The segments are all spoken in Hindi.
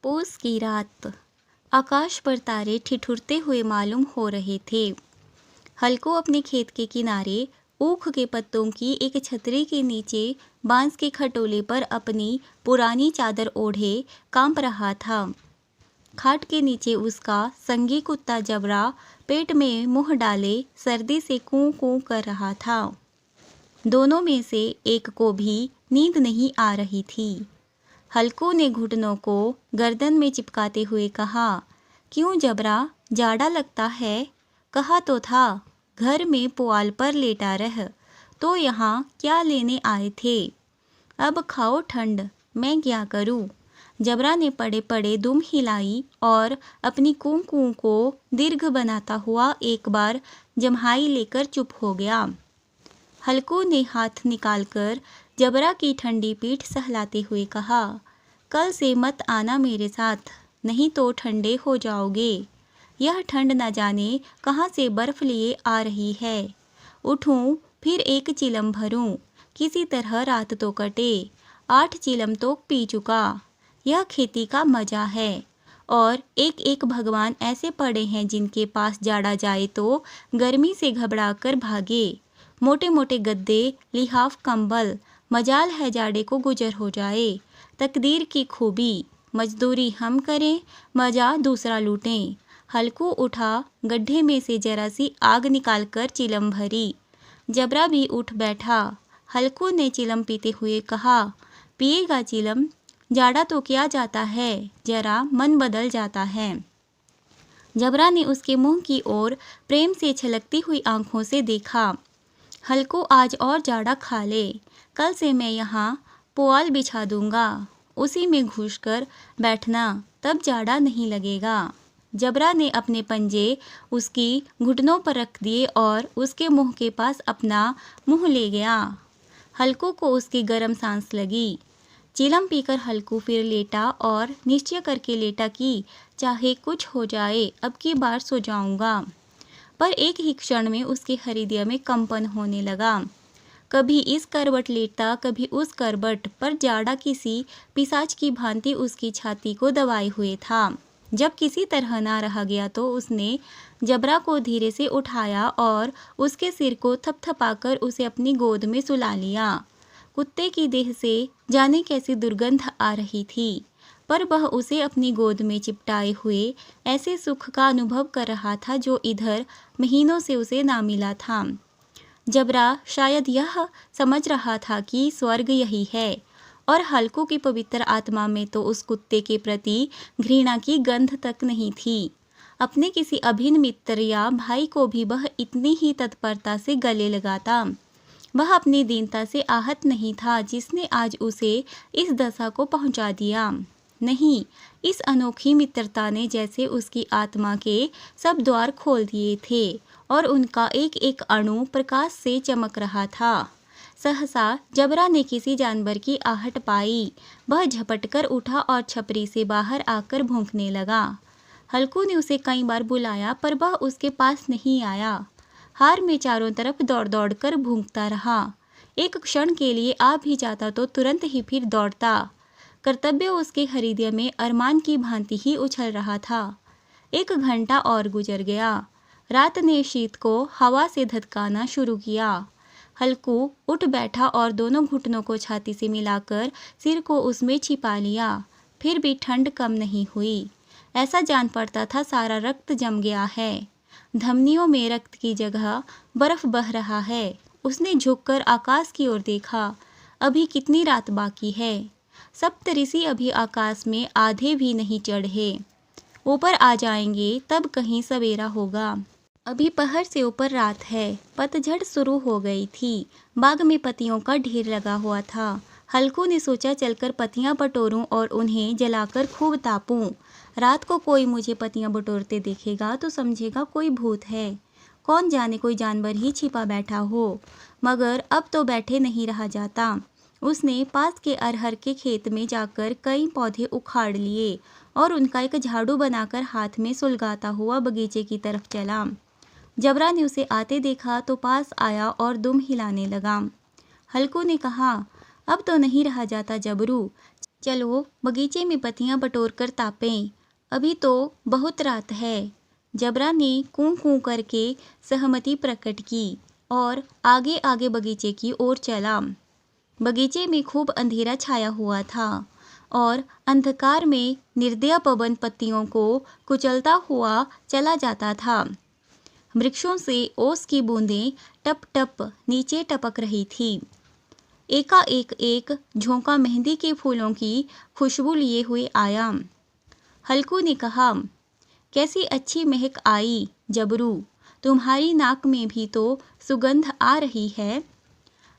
पूस की रात। आकाश पर तारे ठिठुरते हुए मालूम हो रहे थे। हल्को अपने खेत के किनारे ऊख के पत्तों की एक छतरी के नीचे बांस के खटोले पर अपनी पुरानी चादर ओढ़े कांप रहा था। खाट के नीचे उसका संगी कुत्ता जबरा पेट में मुंह डाले सर्दी से कूं कूं कर रहा था। दोनों में से एक को भी नींद नहीं आ रही थी। हल्कू ने घुटनों को गर्दन में चिपकाते हुए कहा, क्यों जबरा, जाड़ा लगता है? कहा तो था घर में पुआल पर लेटा रह, तो यहाँ क्या लेने आए थे? अब खाओ ठंड, मैं क्या करूं? जबरा ने पड़े पड़े दुम हिलाई और अपनी कूं कूं को दीर्घ बनाता हुआ एक बार जम्हाई लेकर चुप हो गया। हल्कू ने हाथ निकालकर जबरा की ठंडी पीठ सहलाते हुए कहा, कल से मत आना मेरे साथ, नहीं तो ठंडे हो जाओगे। यह ठंड न जाने कहाँ से बर्फ लिए आ रही है। उठूं फिर एक चिलम भरूं, किसी तरह रात तो कटे। 8 चिलम तो पी चुका। यह खेती का मजा है। और एक एक भगवान ऐसे पड़े हैं जिनके पास जाड़ा जाए तो गर्मी से घबरा कर भागे। मोटे मोटे गद्दे, लिहाफ, कंबल, मजाल है जाड़े को गुजर हो जाए। तकदीर की खूबी, मजदूरी हम करें, मजा दूसरा लूटें। हल्कू उठा, गड्ढे में से जरा सी आग निकालकर चिलम भरी। जबरा भी उठ बैठा। हल्कू ने चिलम पीते हुए कहा, पिएगा चिलम? जाड़ा तो क्या जाता है, जरा मन बदल जाता है। जबरा ने उसके मुंह की ओर प्रेम से छलकती हुई आंखों से देखा। हल्कू आज और जाड़ा खा ले, कल से मैं यहाँ पुआल बिछा दूंगा, उसी में घुसकर बैठना, तब जाड़ा नहीं लगेगा। जबरा ने अपने पंजे उसकी घुटनों पर रख दिए और उसके मुंह के पास अपना मुंह ले गया। हल्कू को उसकी गर्म सांस लगी। चिलम पीकर हल्कू फिर लेटा और निश्चय करके लेटा कि चाहे कुछ हो जाए अब की बार सो जाऊंगा। पर एक ही क्षण में उसके हृदय में कंपन होने लगा। कभी इस करवट लेटता, कभी उस करवट, पर जाड़ा किसी पिशाच की भांति उसकी छाती को दबाए हुए था। जब किसी तरह ना रहा गया तो उसने जबरा को धीरे से उठाया और उसके सिर को थपथपाकर उसे अपनी गोद में सुला लिया। कुत्ते की देह से जाने कैसी दुर्गंध आ रही थी, पर वह उसे अपनी गोद में चिपटाए हुए ऐसे सुख का अनुभव कर रहा था जो इधर महीनों से उसे ना मिला था। जबरा शायद यह समझ रहा था कि स्वर्ग यही है, और हल्कू की पवित्र आत्मा में तो उस कुत्ते के प्रति घृणा की गंध तक नहीं थी। अपने किसी अभिन्न मित्र या भाई को भी वह इतनी ही तत्परता से गले लगाता। वह अपनी दीनता से आहत नहीं था जिसने आज उसे इस दशा को पहुंचा दिया। नहीं, इस अनोखी मित्रता ने जैसे उसकी आत्मा के सब द्वार खोल दिए थे और उनका एक एक अणु प्रकाश से चमक रहा था। सहसा जबरा ने किसी जानवर की आहट पाई। वह झपटकर उठा और छपरी से बाहर आकर भौंकने लगा। हल्कू ने उसे कई बार बुलाया पर वह उसके पास नहीं आया। हार में चारों तरफ दौड़ दौड़ कर भूंकता रहा। एक क्षण के लिए आ भी जाता तो तुरंत ही फिर दौड़ता। कर्तव्य उसके हृदय में अरमान की भांति ही उछल रहा था। 1 घंटा और गुजर गया। रात ने शीत को हवा से धधकाना शुरू किया। हल्कू उठ बैठा और दोनों घुटनों को छाती से मिलाकर सिर को उसमें छिपा लिया। फिर भी ठंड कम नहीं हुई। ऐसा जान पड़ता था सारा रक्त जम गया है। धमनियों में रक्त की जगह बर्फ बह रहा है। उसने झुककर आकाश की ओर देखा। अभी कितनी रात बाकी है? सप्तऋषि अभी आकाश में आधे भी नहीं चढ़े। ऊपर आ जाएंगे तब कहीं सवेरा होगा। अभी पहर से ऊपर रात है। पतझड़ शुरू हो गई थी। बाग में पत्तियों का ढेर लगा हुआ था। हल्कू ने सोचा चलकर पत्तियां बटोरूं और उन्हें जलाकर खूब तापूं। रात को कोई मुझे पत्तियां बटोरते देखेगा तो समझेगा कोई भूत है। कौन जाने कोई जानवर ही छिपा बैठा हो। मगर अब तो बैठे नहीं रहा जाता। उसने पास के अरहर के खेत में जाकर कई पौधे उखाड़ लिए और उनका एक झाड़ू बनाकर हाथ में सुलगाता हुआ बगीचे की तरफ चला। जबरा ने उसे आते देखा तो पास आया और दुम हिलाने लगा। हल्कू ने कहा, अब तो नहीं रहा जाता जबरू, चलो बगीचे में पत्तियां बटोर कर तापें, अभी तो बहुत रात है। जबरा ने कूं कूं करके सहमति प्रकट की और आगे आगे बगीचे की ओर चला। बगीचे में खूब अंधेरा छाया हुआ था और अंधकार में निर्दय पवन पत्तियों को कुचलता हुआ चला जाता था। वृक्षों से ओस की बूंदें टप टप नीचे टपक रही थी। एकाएक एक झोंका मेहंदी के फूलों की खुशबू लिए हुए आया। हल्कू ने कहा, कैसी अच्छी महक आई जबरू, तुम्हारी नाक में भी तो सुगंध आ रही है।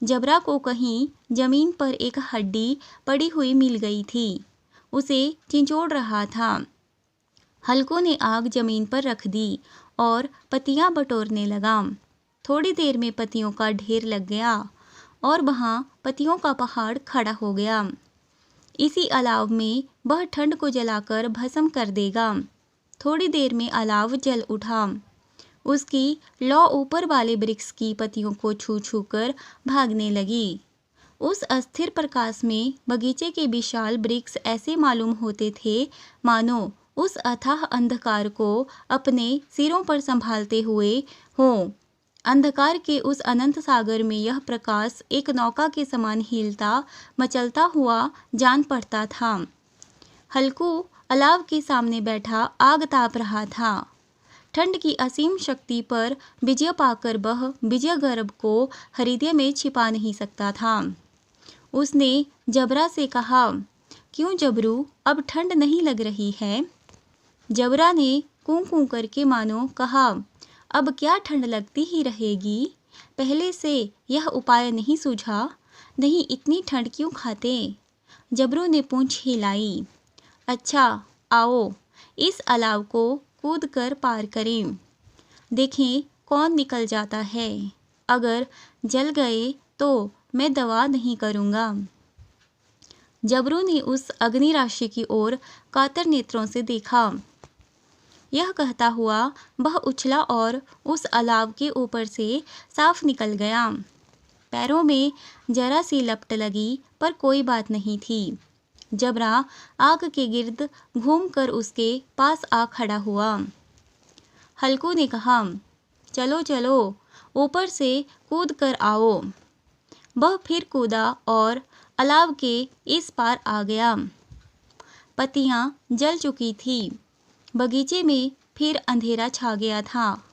जबरा को कहीं जमीन पर एक हड्डी पड़ी हुई मिल गई थी, उसे चिंचोड़ रहा था। हल्कू ने आग जमीन पर रख दी और पत्तियां बटोरने लगा। थोड़ी देर में पत्तियों का ढेर लग गया और वहां पत्तियों का पहाड़ खड़ा हो गया। इसी अलाव में वह ठंड को जलाकर भस्म कर देगा। थोड़ी देर में अलाव जल उठा। उसकी लौ ऊपर वाले वृक्ष की पत्तियों को छू छू कर भागने लगी। उस अस्थिर प्रकाश में बगीचे के विशाल वृक्ष ऐसे मालूम होते थे मानो उस अथाह अंधकार को अपने सिरों पर संभालते हुए हों। अंधकार के उस अनंत सागर में यह प्रकाश एक नौका के समान हिलता मचलता हुआ जान पड़ता था। हल्कू अलाव के सामने बैठा आग ताप रहा था। ठंड की असीम शक्ति पर विजय पाकर वह विजय गर्व को हृदय में छिपा नहीं सकता था। उसने जबरा से कहा, क्यों जबरू, अब ठंड नहीं लग रही है? जबरा ने कूं कूं करके मानो कहा, अब क्या ठंड लगती ही रहेगी, पहले से यह उपाय नहीं सूझा? नहीं, इतनी ठंड क्यों खाते? जबरू ने पूंछ हिलाई। अच्छा आओ, इस अलाव को कूद कर पार करें, देखें कौन निकल जाता है। अगर जल गए तो मैं दवा नहीं करूँगा। जबरू ने उस अग्नि राशि की ओर कातर नेत्रों से देखा। यह कहता हुआ वह उछला और उस अलाव के ऊपर से साफ निकल गया। पैरों में जरा सी लपट लगी पर कोई बात नहीं थी। जबरा आग के गिर्द घूमकर उसके पास आ खड़ा हुआ। हल्कू ने कहा, चलो चलो, ऊपर से कूद कर आओ। वह फिर कूदा और अलाव के इस पार आ गया। पत्तियां जल चुकी थी। बगीचे में फिर अंधेरा छा गया था।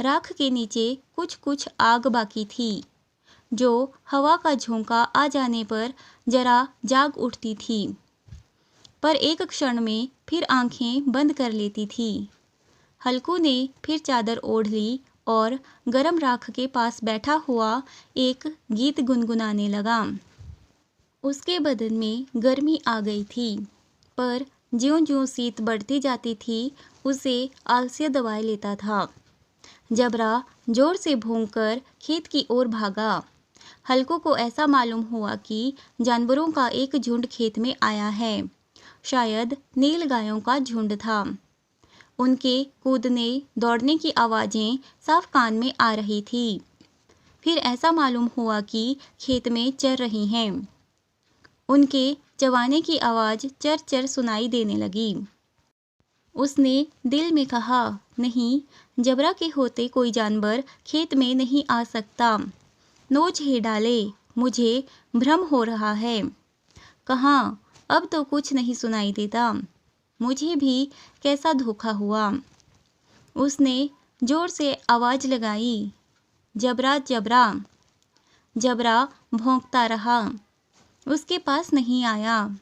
राख के नीचे कुछ कुछ आग बाकी थी, जो हवा का झोंका आ जाने पर जरा जाग उठती थी, पर एक क्षण में फिर आंखें बंद कर लेती थी। हल्कू ने फिर चादर ओढ़ ली और गरम राख के पास बैठा हुआ एक गीत गुनगुनाने लगा। उसके बदन में गर्मी आ गई थी, पर ज्यों-ज्यों शीत बढ़ती जाती थी उसे आलस्य दबाए लेता था। जबरा जोर से भौंककर खेत की ओर भागा। हल्कू को ऐसा मालूम हुआ कि जानवरों का एक झुंड खेत में आया है। शायद नील गायों का झुंड था। उनके कूदने दौड़ने की आवाज़ें साफ कान में आ रही थी। फिर ऐसा मालूम हुआ कि खेत में चर रही हैं। उनके चबाने की आवाज़ चर चर सुनाई देने लगी। उसने दिल में कहा, नहीं, जबरा के होते कोई जानवर खेत में नहीं आ सकता। नोच ही डाले, मुझे भ्रम हो रहा है। कहाँ, अब तो कुछ नहीं सुनाई देता। मुझे भी कैसा धोखा हुआ। उसने जोर से आवाज़ लगाई, जबरा जबरा। जबरा भौंकता रहा, उसके पास नहीं आया।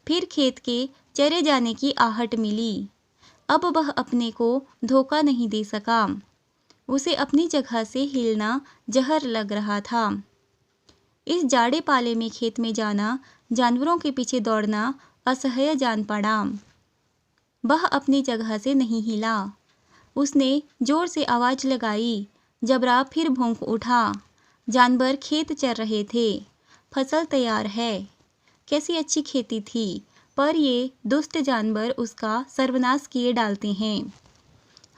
फिर खेत के चरे जाने की आहट मिली। अब वह अपने को धोखा नहीं दे सका। उसे अपनी जगह से हिलना जहर लग रहा था। इस जाड़े पाले में खेत में जाना, जानवरों के पीछे दौड़ना असह्य जान पड़ा। वह अपनी जगह से नहीं हिला। उसने जोर से आवाज़ लगाई। जबरा फिर भौंक उठा। जानवर खेत चर रहे थे। फसल तैयार है। कैसी अच्छी खेती थी, पर ये दुष्ट जानवर उसका सर्वनाश किए डालते हैं।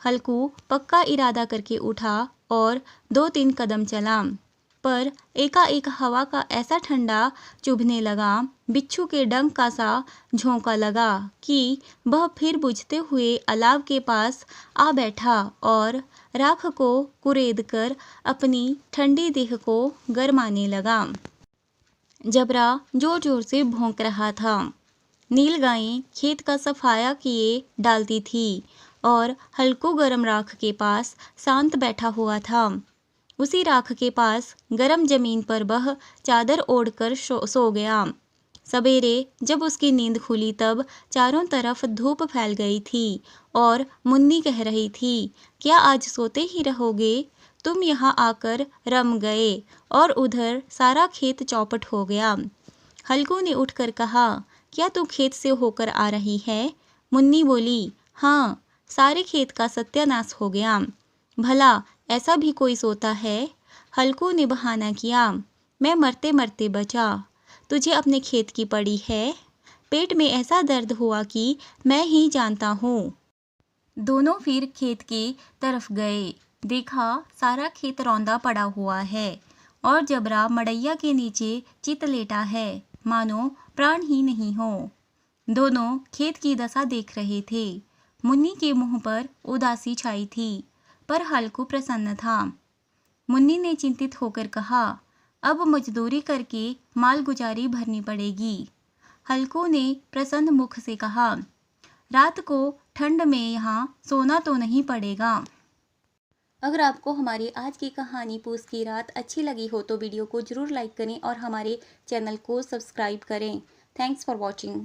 हल्कू पक्का इरादा करके उठा और 2-3 कदम चला। पर एकाएक हवा का ऐसा ठंडा चुभने लगा, बिच्छू के डंक का सा झोंका लगा कि वह फिर बुझते हुए अलाव के पास आ बैठा और राख को कुरेद कर अपनी ठंडी देह को गरमाने लगा। जबरा जोर जोर से भौंक रहा था। नील गायें खेत का सफाया किए डालती थी और हल्को गरम राख के पास शांत बैठा हुआ था। उसी राख के पास गरम जमीन पर वह चादर ओढ़कर सो गया। सवेरे जब उसकी नींद खुली तब चारों तरफ धूप फैल गई थी और मुन्नी कह रही थी, क्या आज सोते ही रहोगे? तुम यहाँ आकर रम गए। और उधर सारा खेत चौपट हो गया। हल्कू ने उठकर कहा, क्या तू खेत से होकर आ रही है? मुन्नी बोली, हाँ, सारे खेत का सत्यानाश हो गया। भला ऐसा भी कोई सोता है? हल्कू ने बहाना किया, मैं मरते मरते बचा। तुझे अपने खेत की पड़ी है? पेट में ऐसा दर्द हुआ कि मैं ही जानता हूँ। दोनों फिर खेत की तरफ गए। देखा सारा खेत रौंदा पड़ा हुआ है और जबरा मड़ैया के नीचे चित लेटा है, मानो प्राण ही नहीं हो। दोनों खेत की दशा देख रहे थे। मुन्नी के मुंह पर उदासी छाई थी, पर हल्कू प्रसन्न था। मुन्नी ने चिंतित होकर कहा, अब मजदूरी करके माल गुजारी भरनी पड़ेगी। हल्कू ने प्रसन्न मुख से कहा, रात को ठंड में यहाँ सोना तो नहीं पड़ेगा। अगर आपको हमारी आज की कहानी पूस की रात अच्छी लगी हो तो वीडियो को ज़रूर लाइक करें और हमारे चैनल को सब्सक्राइब करें। Thanks for watching.